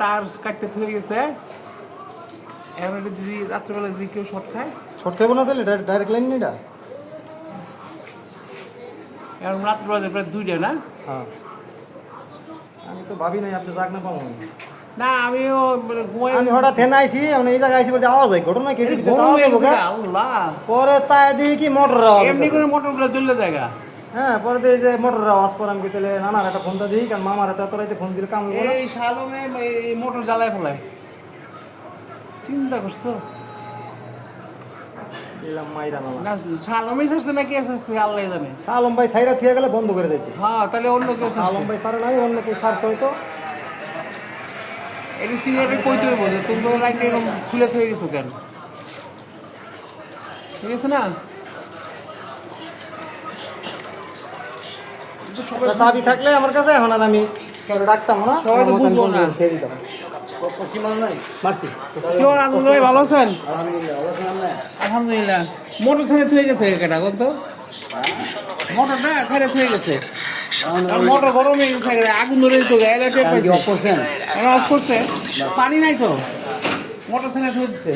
তার কাটতে হয়ে গেছে। এখন এটা যদি রাত্রেবেলা যদি কেউ শর্ট খায়, শর্ট খাইব না তাহলে ডাইরেক্ট লাইন এটা। এখন রাত্রেবেলা প্রায় 2টা না? হ্যাঁ, আমি তো ভাবি নাই আপনি যাক না পাবো। না আমিও মানে ঘুমাই আমি হঠাৎ ট্রেন আইছি, আমি এই জায়গায় আইছি বলতে আওয়াজ হয়, ঘটনা কি গরম হয়ে গেছে গা, আল্লাহ। পরে চায় দিই কি মোটর আওয়াজ, এমনি করে মোটরগুলো জ্বললে দেখা। হ্যাঁ পরে দিই যে মোটর আওয়াজ, পরে আমি তাহলে নানার একটা ফোনটা দিই, কারণ মামার এত রাইতে ফোন দিলে কাম হবে না। এই শালমে এই মোটর জ্বালায় ফেলায়, চিন্তা করছো? দিলাম মাইরা নামা। না শালমে ছাড়ছে নাকি ছাড়ছে আল্লাহ জানে। আলম ভাই ছাইরা থিয়ে গেলে বন্ধ করে দিয়েছে। হ্যাঁ তাহলে অন্য কেউ ছাড়ছে। আলম ভাই ছাড়ে নাই, অন্য কেউ ছাড়ছে হয়তো। এটা সিগারেটে কইতে হইব যে তুমি তো লাইনটা এরকম খুলে থয়ে গেছো কেন, ঠিক আছে না? তো সবাই চাবি থাকলে আমার কাছে, এখন আর আমি কেউ ডাকতাম না, সবাই তো বুঝবো না। খেয়ে দিতাম। মারছি। কি ওর আনন্দ ভাই ভালো আছেন? আলহামদুলিল্লাহ। মোটর ছেড়ে থয়ে গেছে কেটা তো, মোটরটা ছেড়ে থয়ে গেছে। আর মোটর গরম হয়ে গেছে, আগুন ধরে চোখে এলার্জি পাইছে। অফ করছে, পানি নাই তো, মোটর ছেড়ে থয়ে দিচ্ছে।